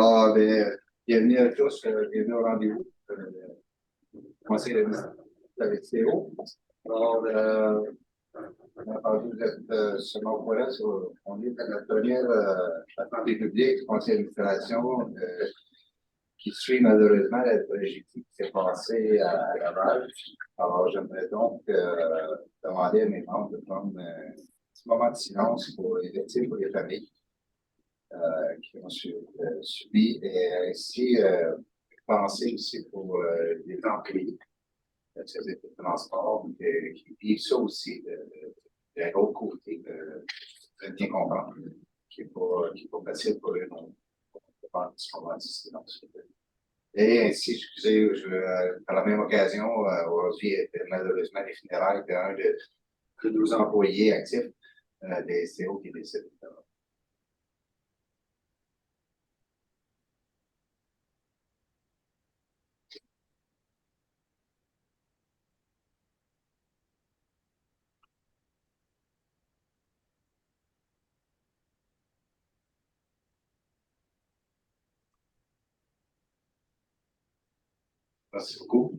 Alors, bienvenue à tous, bienvenue au rendez-vous. Conseil de la Théo. Alors, on a entendu vous êtes seulement au courant, on est à la première santé publique du conseil d'administration qui suit malheureusement la tragédie qui s'est passée à Laval. Alors, j'aimerais donc demander à mes membres de prendre un petit moment de silence pour les victimes, pour les familles. Qui ont subi, et ainsi penser aussi pour les employés de transport qui vivent ça aussi d'un autre côté, de bien comprendre, qui n'est pas facile pour eux non de faire un petit moment de silence. Et ainsi, excusez, par la même occasion, aujourd'hui, malheureusement, les funérailles d'un de nos employés actifs des STO qui décèdent. Merci beaucoup.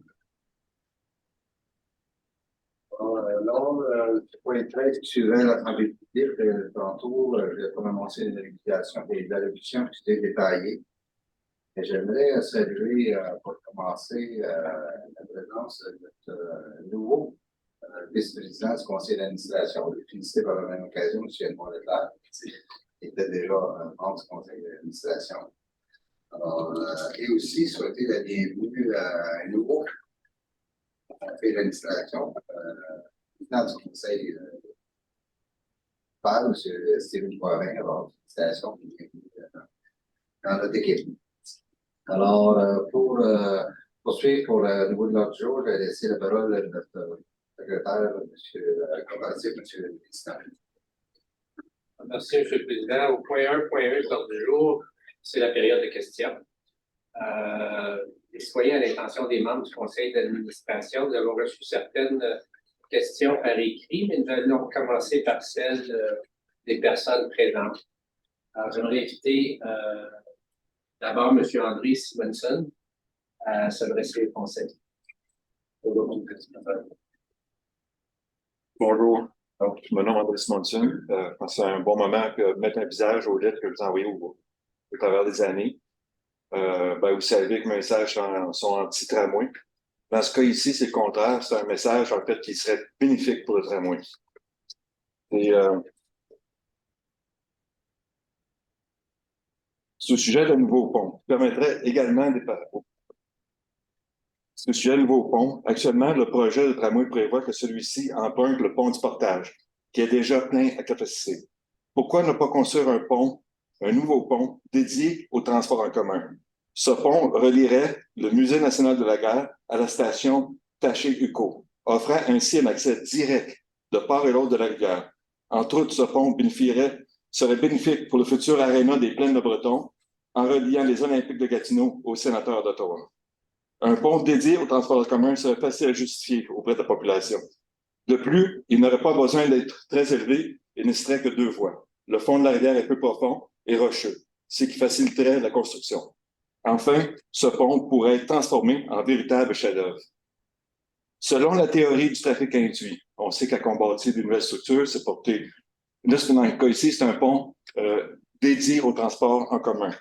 Alors, point 13, suivant la santé publique, tantôt, je vais pas annoncer les allocutions qui étaient détaillées. Et j'aimerais saluer, pour commencer, la présence de notre nouveau vice-président du conseil d'administration. Je vais féliciter par la même occasion M. Edmond Leclerc, qui était déjà membre du conseil d'administration. Alors, et aussi souhaiter la bienvenue à un nouveau conseil d'administration, président du conseil par M. Stephen Poirin, alors, félicitations dans notre équipe. Alors, pour poursuivre pour le niveau de l'ordre du jour, je vais laisser la parole à notre secrétaire, M. Corporatif, M. le Président. Merci, M. le Président. Au point 1 de l'ordre du jour, c'est la période de questions. Les citoyens, à l'intention des membres du conseil d'administration, nous avons reçu certaines questions par écrit, mais nous allons commencer par celles des personnes présentes. Alors, j'aimerais inviter d'abord M. André Simonson à s'adresser au conseil. Bonjour. Donc, je me nomme André Simonson. Je pense que c'est un bon moment de mettre un visage aux lettres que vous envoyez au travers des années. Vous savez que mes messages sont anti-tramway. Dans ce cas ici, c'est le contraire. C'est un message, en fait, qui serait bénéfique pour le tramway. Et ce sujet de nouveau pont permettrait également des parcours. Ce sujet de nouveau pont, actuellement, le projet de tramway prévoit que celui-ci emprunte le pont du Portage, qui est déjà plein à capacité. Pourquoi ne pas construire un pont, un nouveau pont, dédié au transport en commun? Ce pont relierait le Musée national de la guerre à la station Taché-Ucco, offrant ainsi un accès direct de part et l'autre de la rivière. Entre autres, ce pont serait bénéfique pour le futur aréna des Plaines de Breton en reliant les Olympiques de Gatineau aux sénateurs d'Ottawa. Un pont dédié au transport en commun serait facile à justifier auprès de la population. De plus, il n'aurait pas besoin d'être très élevé et ne serait que 2 voies. Le fond de la rivière est peu profond et rocheux, ce qui faciliterait la construction. Enfin, ce pont pourrait être transformé en véritable chef-d'œuvre. Selon la théorie du trafic induit, on sait qu'à combattre de nouvelles structures, c'est porté. Là, dans le cas ici, c'est un pont dédié au transport en commun.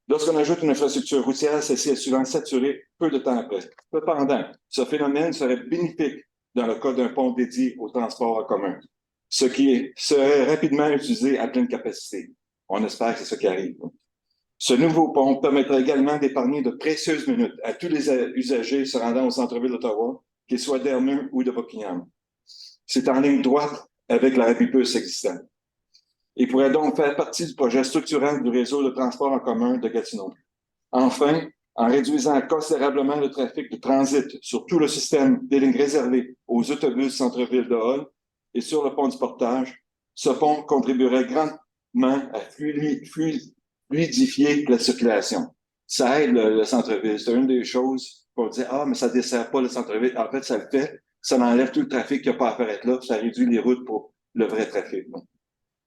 Lorsqu'on ajoute une infrastructure routière, celle-ci est souvent saturée peu de temps après. Cependant, ce phénomène serait bénéfique dans le cas d'un pont dédié au transport en commun, ce qui serait rapidement utilisé à pleine capacité. On espère que c'est ce qui arrive. Ce nouveau pont permettrait également d'épargner de précieuses minutes à tous les usagers se rendant au centre-ville d'Ottawa, qu'ils soient d'Erneux ou de Buckingham. C'est en ligne droite avec la Rapidbus existante. Il pourrait donc faire partie du projet structurant du réseau de transport en commun de Gatineau. Enfin, en réduisant considérablement le trafic de transit sur tout le système des lignes réservées aux autobus centre-ville de Hull et sur le pont du Portage, ce pont contribuerait grandement à fluidifier la circulation. Ça aide le centre-ville. C'est une des choses qu'on dit, mais ça ne dessert pas le centre-ville. En fait, ça le fait. Ça enlève tout le trafic qu'il n'y a pas à faire être là. Ça réduit les routes pour le vrai trafic.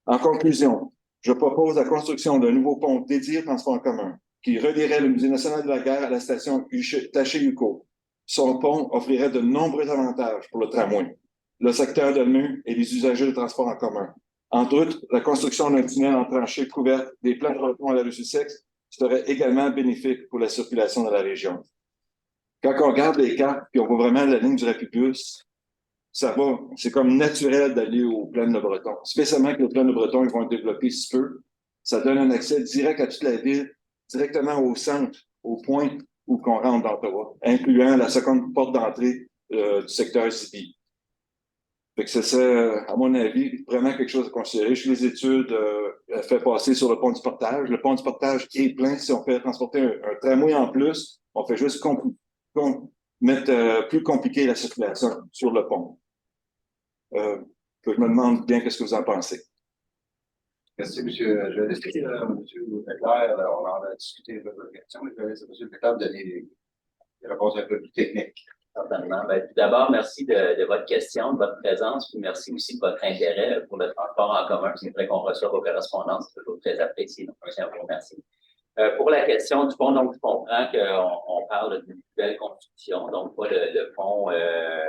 En conclusion, je propose la construction d'un nouveau pont dédié au transport en commun. qui relierait le Musée national de la guerre à la station Tacheyuko. Son pont offrirait de nombreux avantages pour le tramway, le secteur de Lemieux et les usagers de transport en commun. Entre autres, la construction d'un tunnel en tranchée couverte des plans de repont à la rue Sussex serait également bénéfique pour la circulation dans la région. Quand on regarde les cartes et on voit vraiment la ligne du Rapidbus, ça va, c'est comme naturel d'aller au Plaine de Breton. Spécialement que le Plaine de Breton, ils vont être développés si peu. Ça donne un accès direct à toute la ville, directement au centre, au point où qu'on rentre d'Ottawa, incluant la seconde porte d'entrée du secteur Zibi. Fait que c'est, à mon avis, vraiment quelque chose à considérer. Je fais les études fait passer sur le pont du Portage. Le pont du Portage est plein. Si on fait transporter un tramway en plus, on fait juste mettre plus compliqué la circulation sur le pont. Je me demande bien qu'est-ce que vous en pensez. Merci, M. Je vais laisser M. Leclerc, on en a discuté de votre question, mais je vais laisser M. Leclerc donner des réponses un peu plus techniques. Certainement. Ben, tout d'abord, merci de votre question, de votre présence, puis merci aussi de votre intérêt pour le transport en commun. C'est vrai qu'on reçoit vos correspondances, c'est toujours très apprécié, donc je tiens à vous remercier. Pour la question du pont, donc je comprends qu'on parle d'une nouvelle construction, donc pas le pont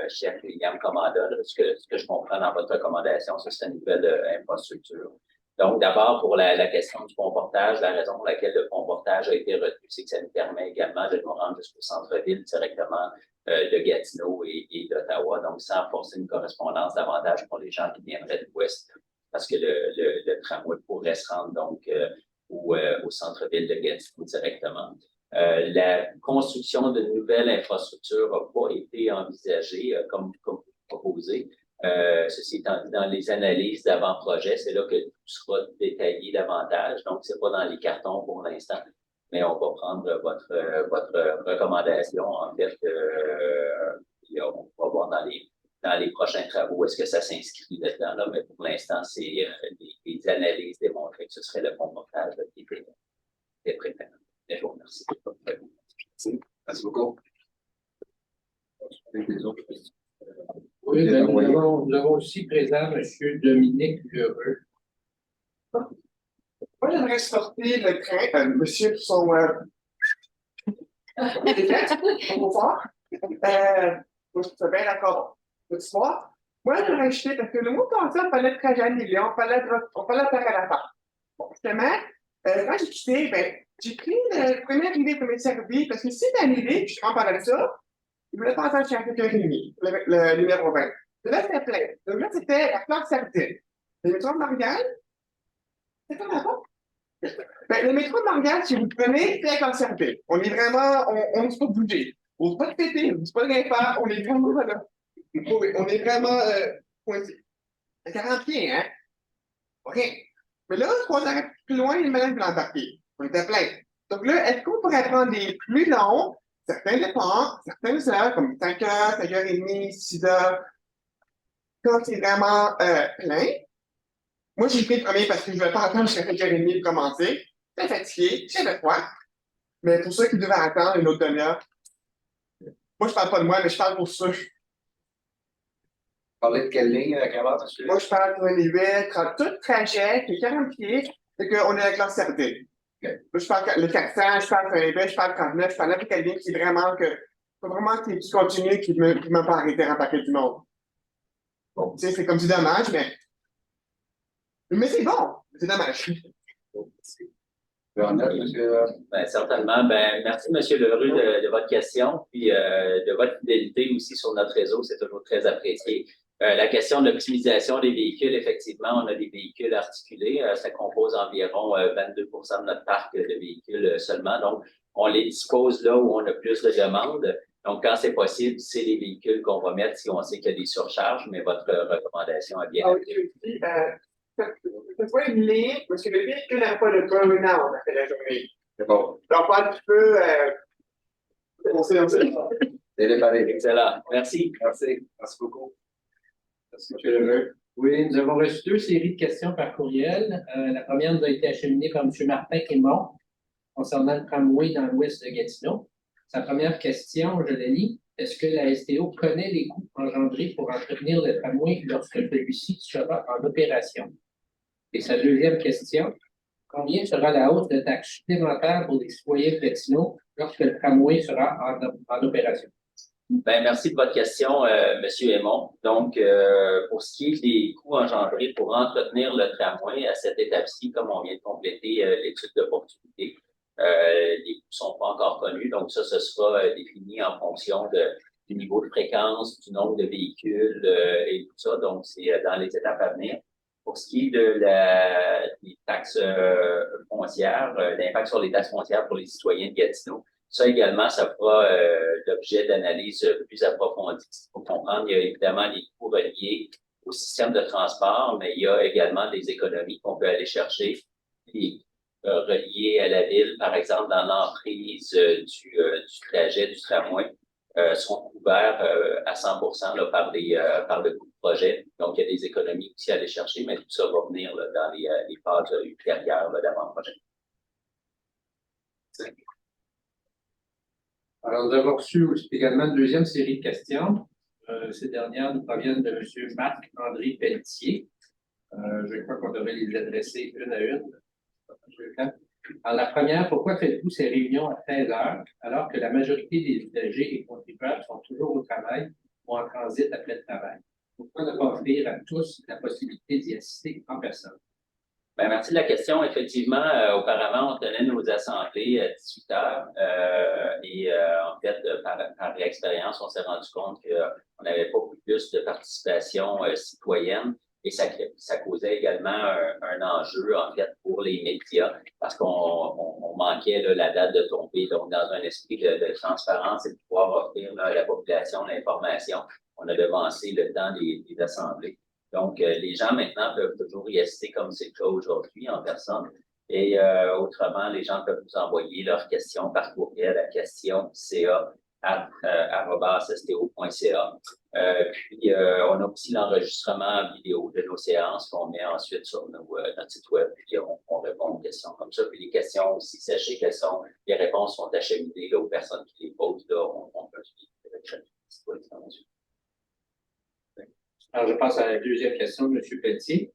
chef William Commanda. Ce que je comprends dans votre recommandation, c'est une nouvelle infrastructure. Donc, d'abord, pour la question du pont portage, la raison pour laquelle le pont portage a été retenu, c'est que ça nous permet également de nous rendre jusqu'au centre-ville directement de Gatineau et d'Ottawa, donc sans forcer une correspondance davantage pour les gens qui viendraient de l'Ouest, parce que le tramway pourrait se rendre donc au centre-ville de Gatineau directement. La construction de nouvelles infrastructures n'a pas été envisagée comme proposé. Ceci étant dit, dans les analyses d'avant-projet, c'est là que tout sera détaillé davantage. Donc, c'est pas dans les cartons pour l'instant, mais on va prendre votre recommandation. En fait, on va voir dans les prochains travaux est-ce que ça s'inscrit là-dedans. Là, mais pour l'instant, c'est les analyses démontrées que ce serait le pont portage qui est préféré. Je vous remercie. Merci beaucoup. Les autres questions. Oui, nous avons aussi présent M. Dominique Lheureux. Moi, j'aimerais sortir le train, monsieur, pour son. On va voir. Je suis bien d'accord. Tu vois, moi, j'aimerais acheter parce que le mois passé, on parlait de trajet annulé, on parlait de faire à la part. Bon, justement, quand j'ai quitté, j'ai pris le premier arrivé, premier servi, parce que si c'est annulé, puis je comprends par ça, il voulait pas attendre chez 5h30, le numéro 20. Là, c'était plein. Donc là, c'était la Fleur Sardine. Le métro de Montréal, c'est comme avant. Le métro de Montréal, si vous le prenez, c'est la Fleur Sardine. On est vraiment, on ne se pas bouger. On ne se pas péter, on ne se pas rien faire. On est vraiment là. Oui, on est vraiment pointé. À 40 pieds, hein? Rien. Mais là, 3 arrêts plus loin, il y a une madame qui l'a embarqué. On était plein. Donc là, est-ce qu'on pourrait prendre des plus longs? Certains départs, certaines heures, comme 5 heures, 5h30, 6 heures, quand c'est vraiment plein. Moi, j'ai pris le premier parce que je ne vais pas attendre jusqu'à 5h30 pour commencer. J'étais fatigué, j'avais froid. Mais pour ceux qui devaient attendre une autre demi-heure, moi, je parle pas de moi, mais je parle pour ceux. Vous parlez de quelle ligne à quelle heure, monsieur? Moi, je parle pour les 8, tout trajet qui est 40 pieds, c'est qu'on est avec la CRD. Okay. Moi, je parle le 400, je parle 20, je parle 39, je parle n'importe quelle ligne qui est vraiment que. Faut vraiment que tu continues qui ne m'a pas arrêté à rembarquer du monde. Bon, tu sais, c'est comme du dommage, mais. Mais c'est bon, c'est dommage. Certainement. Merci, M. Lheureux, de votre question, puis de votre fidélité aussi sur notre réseau. C'est toujours très apprécié. La question de l'optimisation des véhicules, effectivement, on a des véhicules articulés. Ça compose environ 22 de notre parc de véhicules seulement. Donc, on les dispose là où on a plus de demandes. Donc, quand c'est possible, c'est les véhicules qu'on va mettre si on sait qu'il y a des surcharges, mais votre recommandation a bien été. C'est pas une ligne, parce que le véhicule n'a pas de burn-out après la journée. C'est bon. Donc, un petit peu. Excellent. Merci. Merci. Merci beaucoup. Merci, M. Lheureux. Oui, nous avons reçu 2 séries de questions par courriel. La première nous a été acheminée par M. Martin Quémont concernant le tramway dans l'ouest de Gatineau. Sa première question, je la lis. Est-ce que la STO connaît les coûts engendrés pour entretenir le tramway lorsque celui-ci sera en opération? Et sa deuxième question, Combien sera la hausse de taxes supplémentaires pour les citoyens de Gatineau lorsque le tramway sera en opération? Ben, merci de votre question, Monsieur Aymon. Donc, pour ce qui est des coûts engendrés pour entretenir le tramway à cette étape-ci, comme on vient de compléter l'étude d'opportunité, les coûts ne sont pas encore connus. Donc, ça, ce sera défini en fonction du niveau de fréquence, du nombre de véhicules et tout ça. Donc, c'est dans les étapes à venir. Pour ce qui est des taxes foncières, l'impact sur les taxes foncières pour les citoyens de Gatineau, ça également, ça fera l'objet d'analyse plus approfondie. Pour comprendre, il y a évidemment les coûts reliés au système de transport, mais il y a également des économies qu'on peut aller chercher, reliées à la ville, par exemple, dans l'emprise du trajet du tramway, sont couverts à 100% là, par le coût de projet. Donc, il y a des économies aussi à aller chercher, mais tout ça va venir là, dans les phases ultérieures d'avant-projet. Alors, nous avons reçu également une deuxième série de questions. Ces dernières nous proviennent de M. Marc-André Pelletier. Je crois qu'on devrait les adresser une à une. Alors, la première, pourquoi faites-vous ces réunions à 13 heures alors que la majorité des usagers et contribuables sont toujours au travail ou en transit après le travail? Pourquoi ne pas offrir à tous la possibilité d'y assister en personne? Ben, merci de la question. Effectivement, auparavant, on tenait nos assemblées à 18 heures en fait, par expérience, on s'est rendu compte qu'on n'avait pas plus de participation citoyenne et ça causait également un enjeu, en fait, pour les médias parce qu'on manquait là, la date de tombée. Donc, dans un esprit de transparence et de pouvoir offrir là, à la population l'information, on a devancé le temps des assemblées. Donc, les gens maintenant peuvent toujours y assister comme c'est le cas aujourd'hui en personne. Et autrement, les gens peuvent nous envoyer leurs questions par courriel à question@sto.ca. Puis, on a aussi l'enregistrement vidéo de nos séances qu'on met ensuite sur notre site web. Puis, on répond aux questions comme ça. Puis, les questions aussi, sachez que les réponses sont acheminées là, aux personnes qui les posent. Là, on peut suivre avec chaque disposition. Alors, je passe à la deuxième question de M. Pelletier.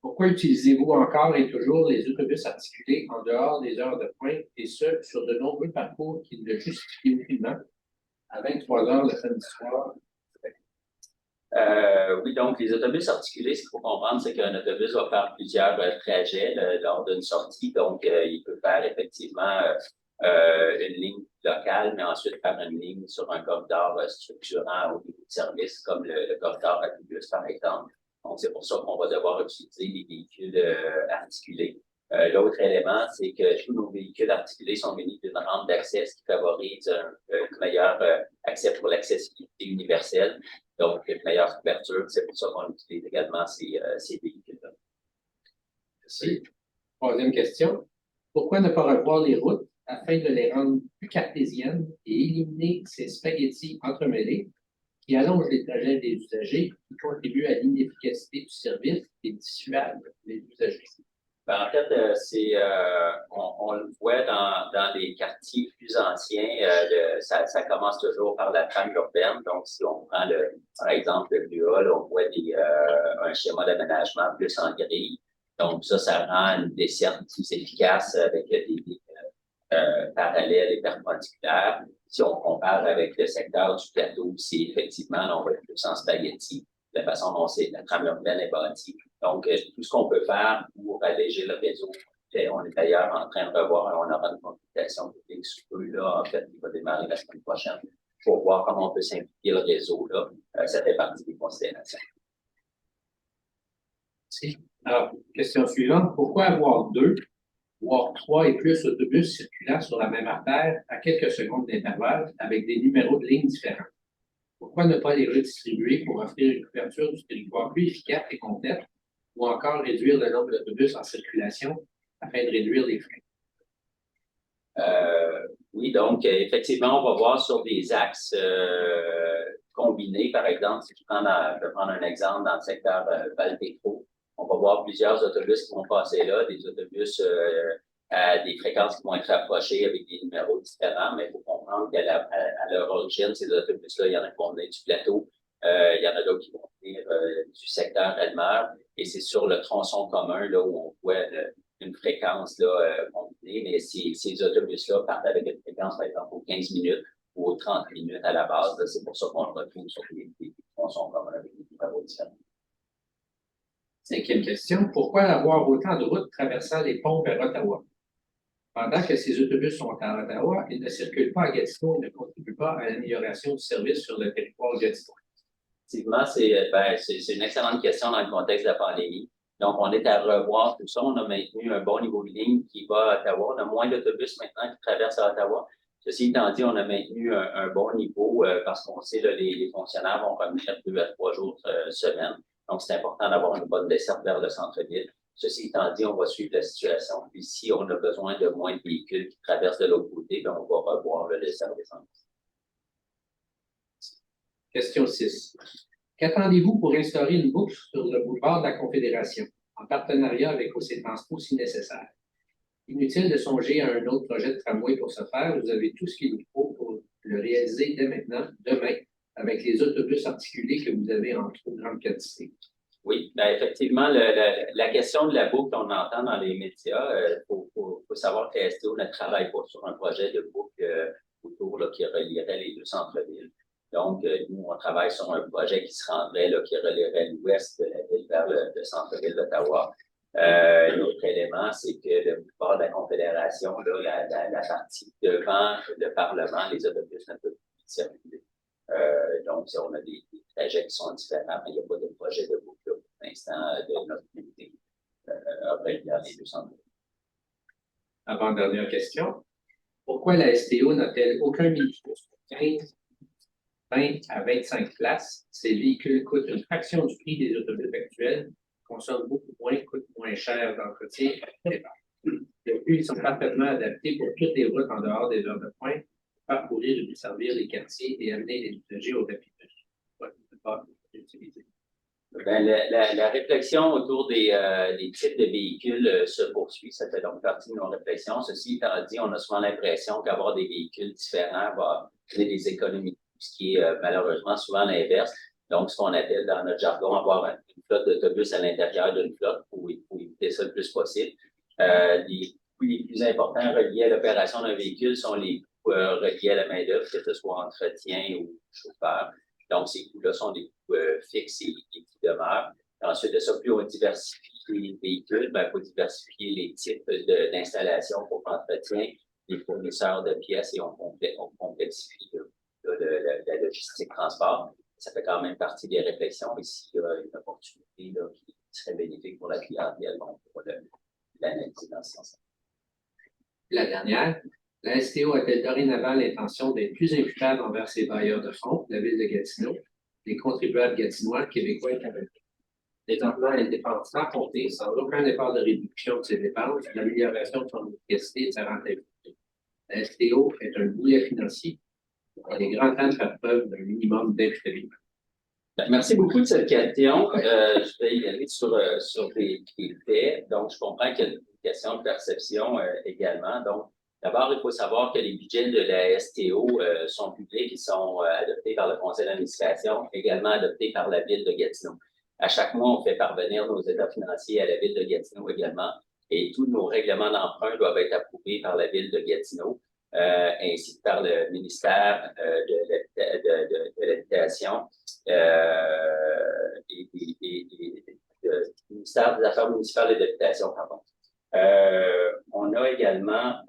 Pourquoi utilisez-vous encore et toujours les autobus articulés en dehors des heures de pointe et ce, sur de nombreux parcours qui ne justifient aucunement à 23 heures le samedi soir? Oui, donc les autobus articulés, ce qu'il faut comprendre, c'est qu'un autobus va faire plusieurs trajets lors d'une sortie. Donc, il peut faire effectivement une ligne locale, mais ensuite faire une ligne sur un corridor structurant au niveau de service, comme le corridor Autobus, par exemple. Donc, c'est pour ça qu'on va devoir utiliser les véhicules articulés. L'autre élément, c'est que tous nos véhicules articulés sont munis d'une rampe d'accès, ce qui favorise un meilleur accès pour l'accessibilité universelle, donc une meilleure couverture. C'est pour ça qu'on utilise également ces véhicules-là. Merci. Troisième question. Pourquoi ne pas revoir les routes afin de les rendre plus cartésiennes et éliminer ces spaghettis entremêlés qui allongent les trajets des usagers, qui contribuent à l'inefficacité du service et dissuadent les usagers? Ben, en fait, on le voit dans les quartiers plus anciens, ça commence toujours par la trame urbaine. Donc, si on prend par exemple le Bluhol, on voit un schéma d'aménagement plus en grille. Donc, ça rend une desserte plus efficace avec des parallèles et perpendiculaires. Si on compare avec le secteur du plateau, c'est effectivement, on va être plus en spaghetti, de la façon dont la trame urbaine est bâtie. Donc, tout ce qu'on peut faire pour alléger le réseau, on est d'ailleurs en train de revoir, on aura une consultation publique sous peu, là, en fait, qui va démarrer la semaine prochaine, pour voir comment on peut simplifier le réseau, là. Ça fait partie des considérations. Merci. Alors, question suivante. Pourquoi avoir 2, voire 3 et plus autobus circulant sur la même artère à quelques secondes d'intervalle avec des numéros de lignes différents? Pourquoi ne pas les redistribuer pour offrir une couverture du territoire plus efficace et complète ou encore réduire le nombre d'autobus en circulation afin de réduire les frais? Oui, donc, effectivement, on va voir sur des axes combinés, par exemple, si je vais prendre un exemple dans le secteur Val-Pétro, on va voir plusieurs autobus qui vont passer là, des autobus à des fréquences qui vont être rapprochées avec des numéros différents, mais il faut comprendre qu'à leur origine, ces autobus-là, il y en a qui vont venir du plateau, il y en a d'autres qui vont venir du secteur Elmer, et c'est sur le tronçon commun là où on voit une fréquence là, convenue, mais ces autobus-là partent avec une fréquence, par exemple, aux 15 minutes ou aux 30 minutes à la base. C'est pour ça qu'on le retrouve sur les tronçons communs avec des travaux différents. 5e question. Pourquoi avoir autant de routes traversant les ponts vers Ottawa? Pendant que ces autobus sont à Ottawa, ils ne circulent pas à Gatineau et ne contribuent pas à l'amélioration du service sur le territoire Gatineau. Effectivement, c'est une excellente question dans le contexte de la pandémie. Donc, on est à revoir tout ça. On a maintenu un bon niveau de ligne qui va à Ottawa. On a moins d'autobus maintenant qui traversent à Ottawa. Ceci étant dit, on a maintenu un bon niveau parce qu'on sait que les fonctionnaires vont revenir 2 à 3 jours semaine. Donc, c'est important d'avoir une bonne desserte vers le centre-ville. Ceci étant dit, on va suivre la situation. Puis, si on a besoin de moins de véhicules qui traversent de l'autre côté, bien, on va revoir le dessert des centres. Question 6. Qu'attendez-vous pour instaurer une boucle sur le boulevard de la Confédération, en partenariat avec OC Transpo si nécessaire? Inutile de songer à un autre projet de tramway pour ce faire. Vous avez tout ce qu'il vous faut pour le réaliser dès maintenant, demain, avec les autobus articulés que vous avez en trop grande quantité. Oui, bien, effectivement, la question de la boucle, on entend dans les médias. Faut savoir que la STO ne travaille pas sur un projet de boucle autour là, qui relierait les deux centres-villes. Donc, nous, on travaille sur un projet qui se rendrait, là, qui relierait l'ouest de la ville vers le centre-ville d'Ottawa. L'autre élément, c'est que le boulevard de la Confédération, là, la partie devant le Parlement, les autobus ne peuvent plus circuler. Donc, on a des trajets qui sont différents, mais il n'y a pas de projet de boucle pour l'instant de notre unité reliant les deux centres. Avant-dernière question. Pourquoi la STO n'a-t-elle aucun minibus de 15, 20 à 25 places? Ces véhicules coûtent une fraction du prix des autobus actuels, consomment beaucoup moins, coûtent moins cher d'entretien et de départ. De plus, ils sont parfaitement adaptés pour toutes les routes en dehors des heures de pointe, pour parcourir et desservir les quartiers et amener les usagers au rapide. Ben, la réflexion autour des types de véhicules se poursuit. Ça fait donc partie de nos réflexions. Ceci étant dit, on a souvent l'impression qu'avoir des véhicules différents va donner des économies, ce qui est malheureusement souvent l'inverse. Donc, ce qu'on appelle dans notre jargon, avoir une flotte d'autobus à l'intérieur d'une flotte pour éviter ça le plus possible. Les coûts les plus importants reliés à l'opération d'un véhicule sont les coûts reliés à la main-d'œuvre, que ce soit entretien ou chauffeur. Donc, ces coûts-là sont des coûts fixes et qui demeurent. Ensuite de ça, plus on diversifie les véhicules, il faut diversifier les types d'installation pour l'entretien, les fournisseurs de pièces et on complexifie la logistique transport. Ça fait quand même partie des réflexions. Ici, il y a une opportunité là, qui serait bénéfique pour la clientèle. Donc, pour l'analyser dans ce sens. La dernière. La STO a-t-elle dorénavant l'intention d'être plus imputable envers ses bailleurs de fonds, la ville de Gatineau, les contribuables gatinois, québécois et canadiens? Désormais, elle dépense sans compter, sans aucun effort de réduction de ses dépenses, l'amélioration de son efficacité et de sa rentabilité. La STO est un boulet financier. Il est grand temps de faire preuve d'un minimum d'imputabilité. Merci beaucoup de cette question. Je vais y aller sur des faits. Donc, je comprends qu'il y a une question de perception également. Donc, d'abord, il faut savoir que les budgets de la STO sont publics, ils sont adoptés par le conseil d'administration, également adoptés par la ville de Gatineau. À chaque mois, on fait parvenir nos états financiers à la ville de Gatineau également, et tous nos règlements d'emprunt doivent être approuvés par la ville de Gatineau, ainsi que par le ministère de l'Habitation et le ministère des Affaires municipales et de l'Habitation, pardon. On a également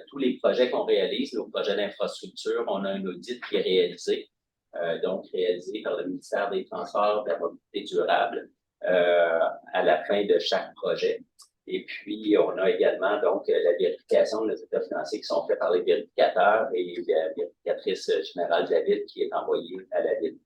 tous les projets qu'on réalise, nos projets d'infrastructure, on a un audit qui est réalisé, donc réalisé par le ministère des Transports, de la mobilité durable, à la fin de chaque projet. Et puis, on a également donc la vérification de nos états financiers qui sont faits par les vérificateurs et la vérificatrice générale de la ville qui est envoyée à la ville.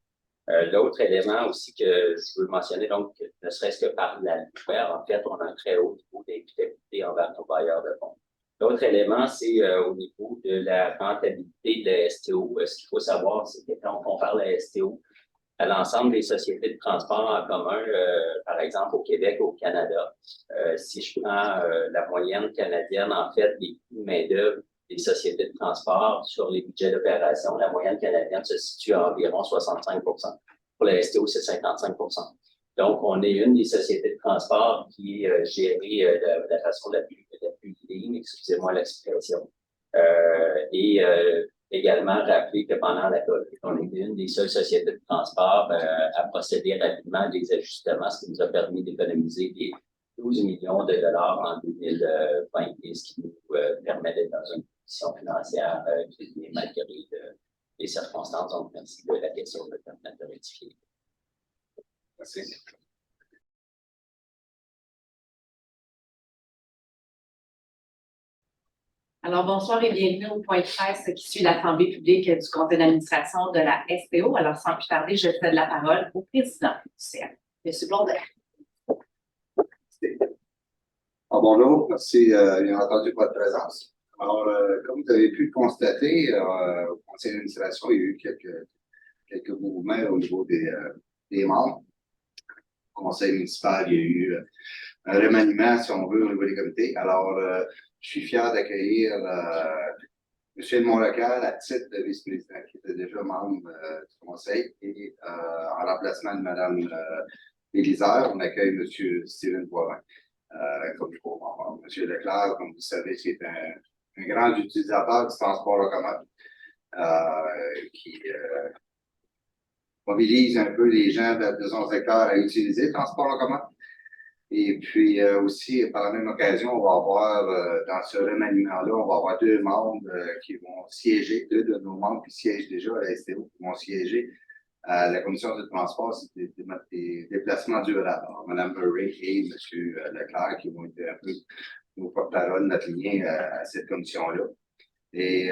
L'autre élément aussi que je veux mentionner, donc, ne serait-ce que par la loi, en fait, on a un très haut niveau d'imputabilité envers nos bailleurs de fonds. L'autre élément, c'est au niveau de la rentabilité de la STO. Ce qu'il faut savoir, c'est que quand on compare la STO à l'ensemble des sociétés de transport en commun, par exemple au Québec, au Canada, si je prends la moyenne canadienne, en fait, les coûts de main-d'œuvre des sociétés de transport sur les budgets d'opération, la moyenne canadienne se situe à environ 65 %. Pour la STO, c'est 55 %. Donc, on est une des sociétés de transport qui est gérée de la façon la plus lean, excusez-moi l'expression. Également rappeler que pendant la COVID, on est une des seules sociétés de transport à procéder rapidement à des ajustements, ce qui nous a permis d'économiser des 12 millions de dollars en 2020, et ce qui nous permet d'être dans une position financière qui est malgré les circonstances. Donc, merci de la question de permettre de rectifier. Merci. Alors, bonsoir et bienvenue au point de presse qui suit l'Assemblée publique du conseil d'administration de la SPO. Alors, sans plus tarder, je cède la parole au président du CA, M. Blondet. Bonjour, merci bien entendu pour votre présence. Alors, comme vous avez pu le constater, au conseil d'administration, il y a eu quelques mouvements au niveau des membres. Au conseil municipal, il y a eu un remaniement, si on veut, au niveau des comités. Alors, je suis fier d'accueillir M. Edmond Lecal à titre de vice-président, qui était déjà membre du conseil, et en remplacement de Mme Élisère, on accueille M. Steven Poivin. Comme je comprends, M. Leclerc, comme vous savez, c'est un grand utilisateur du transport en commun qui mobilise un peu les gens de son secteur à utiliser le transport en commun. Et puis aussi, par la même occasion, on va avoir, dans ce remaniement-là, on va avoir deux membres qui vont siéger, deux de nos membres qui siègent déjà à la STO, qui vont siéger à la commission de transport, c'est des déplacements durables. Alors, Mme Murray et M. Leclerc qui vont être un peu nos porte-parole de notre lien à cette commission-là. Et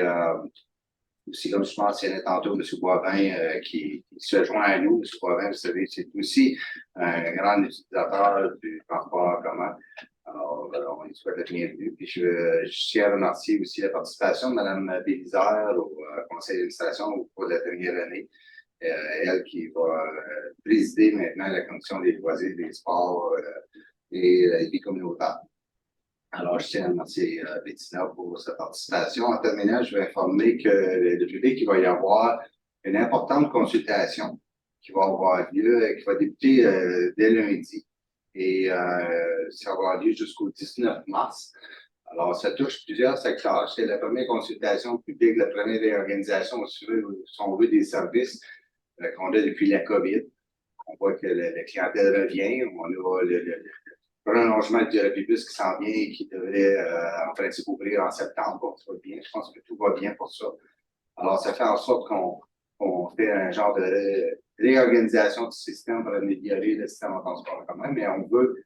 aussi, comme je mentionnais tantôt, M. Boivin qui se joint à nous. M. Boivin, vous savez, c'est aussi un grand utilisateur du transport en commun. Alors, on lui souhaite la bienvenue. Puis je tiens à remercier aussi la participation de Mme Bélisère au conseil d'administration au cours de la dernière année. Elle qui va présider maintenant la commission des loisirs, des sports et la vie communautaire. Alors, je tiens à remercier Bettina pour sa participation. En terminant, je vais informer que le public, il va y avoir une importante consultation qui va avoir lieu, qui va débuter dès lundi. Et ça va avoir lieu jusqu'au 19 mars. Alors, ça touche plusieurs secteurs. C'est la première consultation publique, la première réorganisation, si on veut, des services qu'on a depuis la COVID. On voit que la clientèle revient. On a le prolongement du Rébibus qui s'en vient et qui devrait, en principe, ouvrir en septembre. Ça va bien. Je pense que tout va bien pour ça. Alors, ça fait en sorte qu'on fait un genre de réorganisation du système pour améliorer le système en transport en commun, mais on veut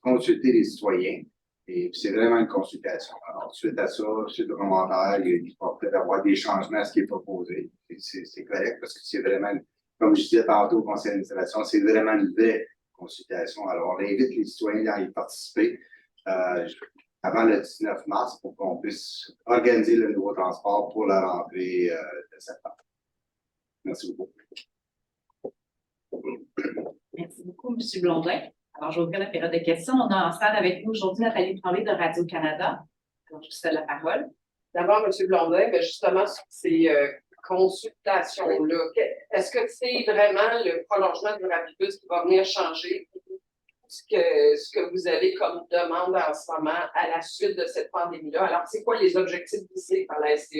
consulter les citoyens. Et c'est vraiment une consultation. Alors, suite à ça, suite aux commentaires, il va peut-être avoir des changements à ce qui est proposé. C'est correct parce que c'est vraiment, comme je disais tantôt au conseil d'administration, c'est vraiment une vraie consultation. Alors, on invite les citoyens à y participer avant le 19 mars pour qu'on puisse organiser le nouveau transport pour la rentrée de septembre. Merci beaucoup. Merci beaucoup, M. Blondin. Alors, je vais ouvrir la période de questions. On a en salle avec nous aujourd'hui Nathalie Tremblay de Radio-Canada. Alors, je vous cède la parole. D'abord, M. Blondin, mais justement, sur ces consultations-là, est-ce que c'est vraiment le prolongement du Rébibus qui va venir changer ce que vous avez comme demande en ce moment à la suite de cette pandémie-là? Alors, c'est quoi les objectifs visés par la STO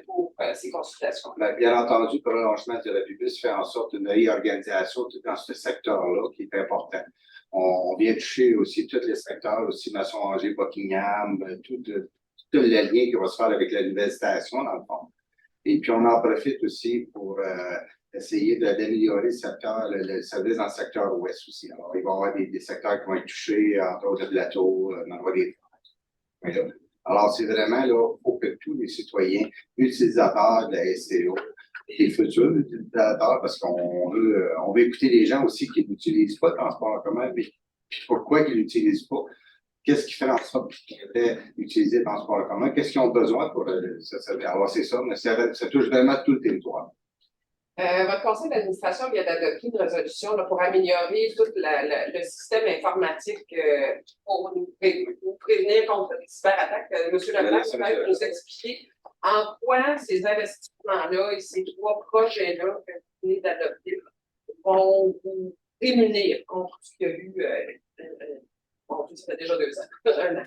pour ces consultations? Bien entendu, le prolongement du Rébibus fait en sorte une réorganisation dans ce secteur-là qui est important. On vient toucher aussi tous les secteurs, aussi Masson-Angers, Buckingham, tout le lien qui va se faire avec la nouvelle station, dans le fond. Et puis, on en profite aussi pour essayer d'améliorer le service dans le secteur ouest aussi. Alors, il va y avoir des secteurs qui vont être touchés, entre autres le plateau, Alors, c'est vraiment là, il faut que tous les citoyens, utilisateurs de la STO, et futurs utilisateurs, parce qu'on veut écouter les gens aussi qui n'utilisent pas le transport en commun, mais pourquoi ils ne l'utilisent pas? Qu'est-ce qui fait en sorte qu'ils devraient utiliser le transport en commun? Qu'est-ce qu'ils ont besoin pour se servir? Alors, c'est ça, mais ça touche vraiment tout le territoire. Votre conseil d'administration vient d'adopter une résolution là, pour améliorer tout le système informatique pour nous prévenir contre les cyberattaques. M. Leclerc, peut-être nous expliquer en quoi ces investissements-là et ces trois projets-là que vous venez d'adopter vont vous prémunir contre ce qu'il y a eu. Bon, ça fait déjà 2 ans, 1 an.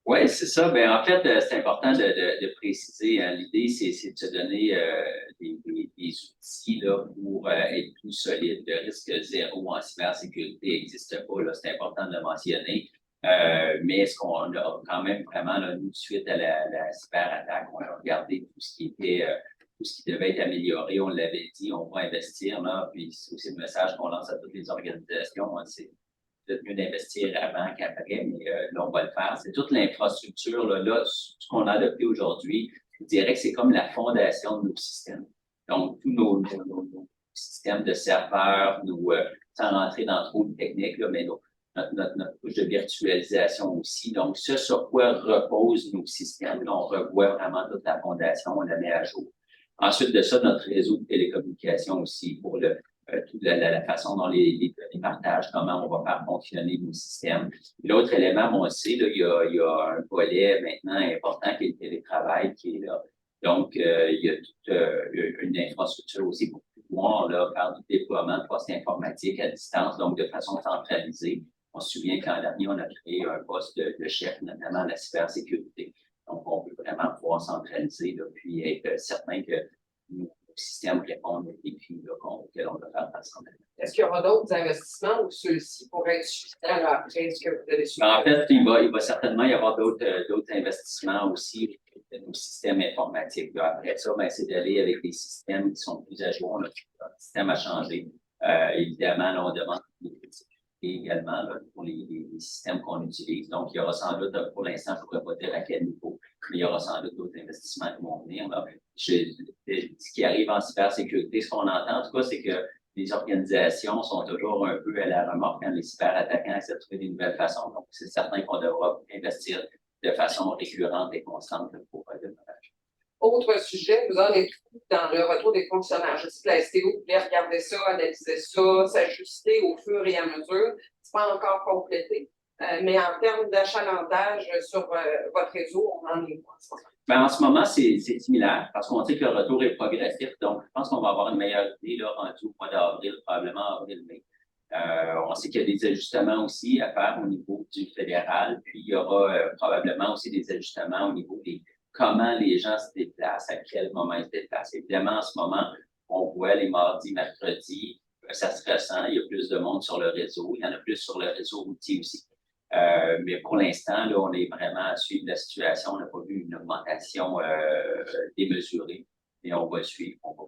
Oui, c'est ça. Ben, en fait, c'est important de préciser. Hein. L'idée, c'est de se donner des outils là, pour être plus solide. Le risque zéro en cybersécurité n'existe pas. C'est important de le mentionner. Mais est-ce qu'on a quand même vraiment, là, nous, suite à la cyberattaque, on a regardé tout ce qui était, tout ce qui devait être amélioré. On l'avait dit, on va investir là. Puis c'est aussi le message qu'on lance à toutes les organisations. Hein, c'est peut-être mieux d'investir avant qu'après, mais là, on va le faire. C'est toute l'infrastructure, là, ce qu'on a adopté aujourd'hui, je dirais que c'est comme la fondation de nos systèmes. Donc, tous nos systèmes de serveurs, sans rentrer dans trop de techniques, là, mais notre couche de virtualisation aussi. Donc, ce sur quoi reposent nos systèmes, là, on revoit vraiment toute la fondation, on la met à jour. Ensuite de ça, notre réseau de télécommunications aussi pour toute la façon dont les données partagent, comment on va faire fonctionner nos systèmes. L'autre élément, on le sait, là, il y a un volet maintenant important qui est le télétravail qui est là. Donc, il y a toute une infrastructure aussi pour pouvoir là, faire du déploiement de postes informatiques à distance, donc de façon centralisée. On se souvient qu'en dernier, on a créé un poste de chef, notamment à la cybersécurité. Donc, on peut vraiment pouvoir centraliser, là, puis être certain que nos systèmes répondent aux défis auxquels on doit faire face. Est-ce qu'il y aura d'autres investissements ou ceux-ci pourraient être suffisants après ce que vous avez suivi? En fait, il va certainement y avoir d'autres investissements aussi de nos systèmes informatiques. Là. Après ça, ben, c'est d'aller avec des systèmes qui sont plus à jour. Notre système a changé. Évidemment, là, on demande également là, pour les systèmes qu'on utilise. Donc, il y aura sans doute, pour l'instant, je ne pourrais pas dire à quel niveau, mais il y aura sans doute d'autres investissements qui vont venir. Là. Ce qui arrive en cybersécurité, ce qu'on entend, en tout cas, c'est que les organisations sont toujours un peu à la remorque quand les cyberattaquants essaient de trouver des nouvelles façons. Donc, c'est certain qu'on devra investir de façon récurrente et constante pour le démarrage. Autre sujet, vous en êtes dans le retour des fonctionnaires. Je sais que la STO voulait regarder ça, analyser ça, s'ajuster au fur et à mesure. Ce n'est pas encore complété, mais en termes d'achalandage sur votre réseau, on en est où? Ben, en ce moment, c'est similaire parce qu'on sait que le retour est progressif. Donc, je pense qu'on va avoir une meilleure idée là, rendu au mois d'avril, probablement avril-mai. On sait qu'il y a des ajustements aussi à faire au niveau du fédéral, puis il y aura probablement aussi des ajustements au niveau des comment les gens se déplacent, à quel moment ils se déplacent. Évidemment, en ce moment, on voit les mardis, mercredis, ça se ressent, il y a plus de monde sur le réseau, il y en a plus sur le réseau routier aussi. Mais pour l'instant, là, on est vraiment à suivre la situation. On n'a pas vu une augmentation démesurée, mais on va suivre. On va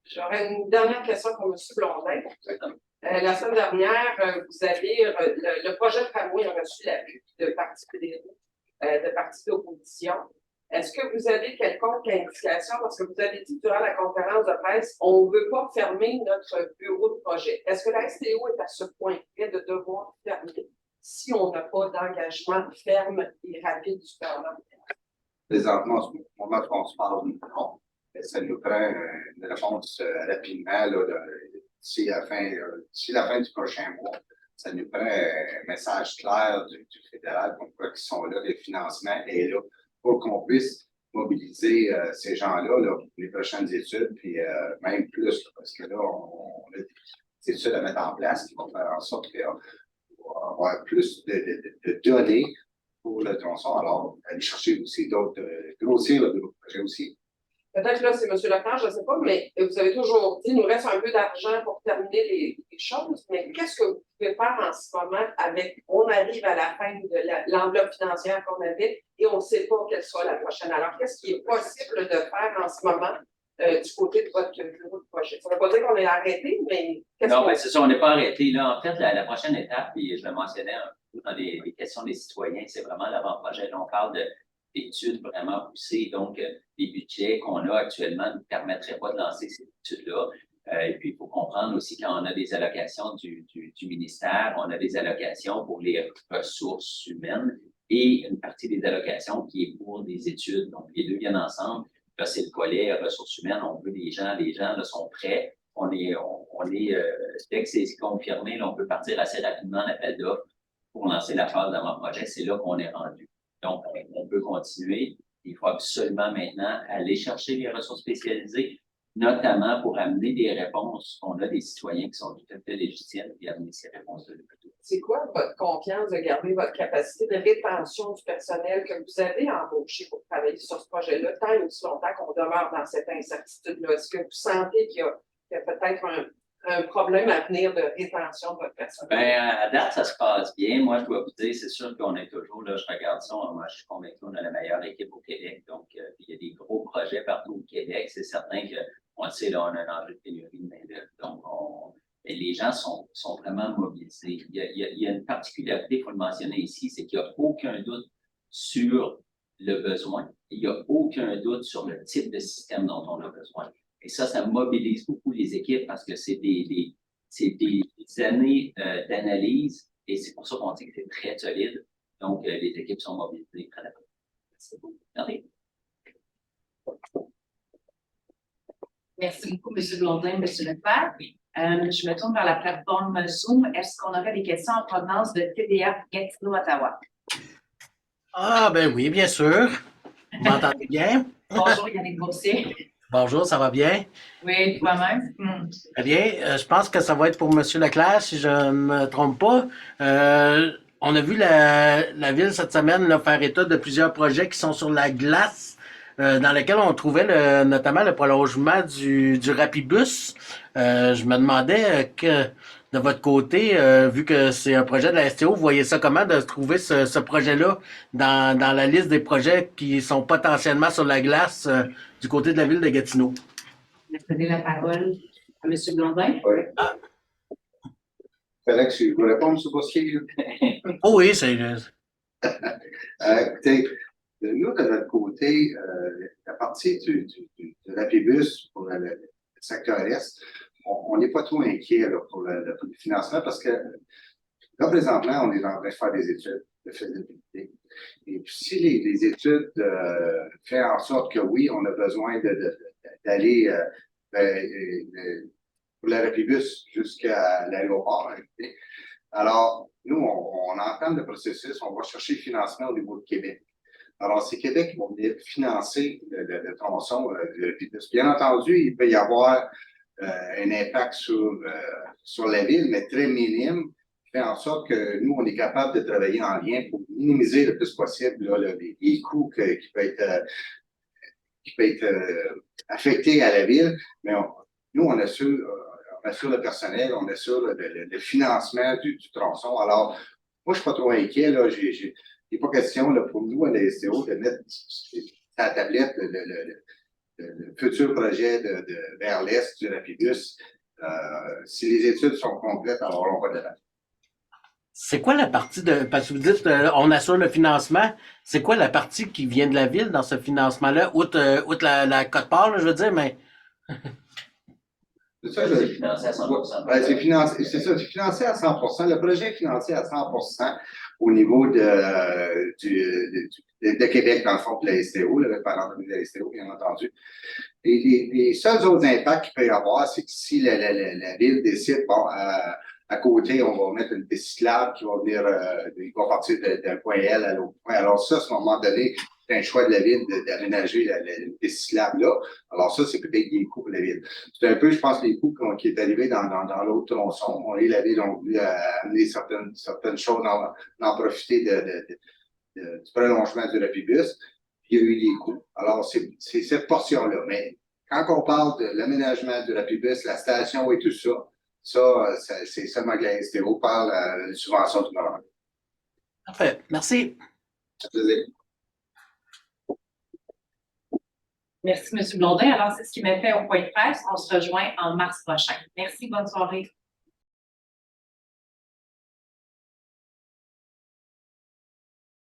J'aurais une dernière question pour M. Blondin. La semaine dernière, vous avez le projet de tramway a reçu l'appui de partis fédéraux, de partis d'opposition. Est-ce que vous avez quelconque indication, parce que vous avez dit durant la conférence de presse, on ne veut pas fermer notre bureau de projet. Est-ce que la STO est à ce point près de devoir fermer si on n'a pas d'engagement ferme et rapide du gouvernement? Présentement, au moment où on se parle, non. Ça nous prend une réponse rapidement d'ici la fin du prochain mois. Ça nous prend un message clair du fédéral comme quoi qu'ils sont là, les financements est là, pour qu'on puisse mobiliser ces gens-là là, pour les prochaines études, puis même plus, parce que là, on a des études à mettre en place qui vont faire en sorte qu'on va avoir plus de données pour le tronçon. Alors, aller chercher aussi d'autres, grossir le projet aussi. Peut-être que là, c'est M. Leclerc, je ne sais pas, mais vous avez toujours dit qu'il nous reste un peu d'argent pour terminer les choses, mais qu'est-ce que vous pouvez faire en ce moment avec, on arrive à la fin de l'enveloppe financière qu'on avait et on ne sait pas quelle sera la prochaine. Alors, qu'est-ce qui est possible de faire en ce moment du côté de votre bureau de projet? Ça ne veut pas dire qu'on est arrêté, mais qu'est-ce Non, ben c'est ça, on n'est pas arrêté. Là, en fait, la prochaine étape, puis je le mentionnais un peu dans les questions des citoyens, c'est vraiment l'avant-projet. Là, on parle d'études vraiment poussées, donc les budgets qu'on a actuellement ne nous permettraient pas de lancer ces études-là. Et puis, il faut comprendre aussi quand on a des allocations du ministère, on a des allocations pour les ressources humaines et une partie des allocations qui est pour des études. Donc, les deux viennent ensemble. Là, c'est le volet ressources humaines. On veut les gens là, sont prêts. Dès que c'est confirmé, là, on peut partir assez rapidement en appel d'offres pour lancer la phase d'avant-projet. C'est là qu'on est rendu. Donc, on peut continuer. Il faut absolument maintenant aller chercher les ressources spécialisées. notamment pour amener des réponses. On a des citoyens qui sont tout à fait légitimes et amener ces réponses-là. C'est quoi votre confiance de garder votre capacité de rétention du personnel que vous avez embauché pour travailler sur ce projet-là, tant et aussi longtemps qu'on demeure dans cette incertitude-là? Est-ce que vous sentez qu'il y a peut-être un problème à venir de rétention de votre personnel? Bien, à date, ça se passe bien. Moi, je dois vous dire, c'est sûr qu'on est toujours, là, je regarde ça, moi, je suis convaincu qu'on a la meilleure équipe au Québec. Donc, il y a des gros projets partout au Québec. C'est certain qu'on le sait, là, on a un enjeu de pénurie de main-d'œuvre. Donc, et les gens sont vraiment mobilisés. Il y a une particularité, il faut le mentionner ici, c'est qu'il n'y a aucun doute sur le besoin. Il n'y a aucun doute sur le type de système dont on a besoin. Et ça mobilise beaucoup les équipes parce que c'est des années d'analyse et c'est pour ça qu'on dit que c'est très solide. Donc, les équipes sont mobilisées très rapidement. Merci beaucoup. Merci. Merci beaucoup, M. Blondin, M. Leclerc. Je me tourne vers la plateforme Zoom. Est-ce qu'on aurait des questions en provenance de TDF Gatineau-Ottawa? Ah, ben oui, bien sûr. Vous m'entendez bien? Bonjour, Yannick Boursier. Bonjour, ça va bien? Oui, toi-même? Très bien. Je pense que ça va être pour M. Leclerc, si je ne me trompe pas. On a vu la Ville cette semaine là, faire état de plusieurs projets qui sont sur la glace, dans lesquels on trouvait notamment le prolongement du Rapibus. Je me demandais que de votre côté, vu que c'est un projet de la STO, vous voyez ça comment de trouver ce projet-là dans la liste des projets qui sont potentiellement sur la glace du côté de la Ville de Gatineau? Je vais donner la parole à M. Blondin. Oui. Fallait que je vous réponde, M. Boursier. Oh oui, c'est... Écoutez, nous, de notre côté, la partie du Rapibus pour le secteur Est, on n'est pas trop inquiet là, pour le financement parce que là, présentement, on est en train de faire des études de faisabilité. Et puis, si les études font en sorte que oui, on a besoin d'aller pour le Rapibus jusqu'à l'aéroport, alors, nous, on entame le processus, on va chercher le financement au niveau de Québec. Alors, c'est Québec qui va venir financer le tronçon du Rapibus. Bien entendu, il peut y avoir un impact sur la ville, mais très minime, qui fait en sorte que nous, on est capable de travailler en lien pour minimiser le plus possible là, les coûts qui peuvent être affectés à la ville. Mais nous, on assure le personnel, on assure le financement du tronçon. Alors, moi, je ne suis pas trop inquiet. Là. Il n'est pas question là, pour nous, à la STO, de mettre à la tablette le futur projet vers l'Est du Rapibus. Si les études sont complètes, alors on va de l'avant. C'est quoi la partie de... Parce que vous dites, on assure le financement. C'est quoi la partie qui vient de la Ville dans ce financement-là? Outre la cote-part, je veux dire, mais... C'est ça, c'est financé à 100%. Ouais, c'est financé à 100%. Le projet est financé à 100% au niveau de Québec, dans le fond, de la STO, le parent de la STO, bien entendu. Et les seuls autres impacts qu'il peut y avoir, c'est que si la Ville décide, bon, à côté, on va mettre une piste cyclable qui va venir, il va partir d'un point L à l'autre point. Alors ça, à ce moment donné, c'est un choix de la Ville d'aménager la piste cyclable-là. Alors ça, c'est peut-être des coûts pour la Ville. C'est un peu, je pense, les coûts qui est arrivé dans l'autre tronçon. La Ville a voulu amener certaines choses, en profiter du prolongement du Rapibus. Il y a eu des coûts. Alors, c'est cette portion-là. Mais quand on parle de l'aménagement du Rapibus, la station et tout ça, c'est seulement que la STO parle de subvention du gouvernement. Parfait. Merci. Ça faisait. Merci, M. Blondin. Alors, c'est ce qui m'a fait au point de presse. On se rejoint en mars prochain. Merci, bonne soirée.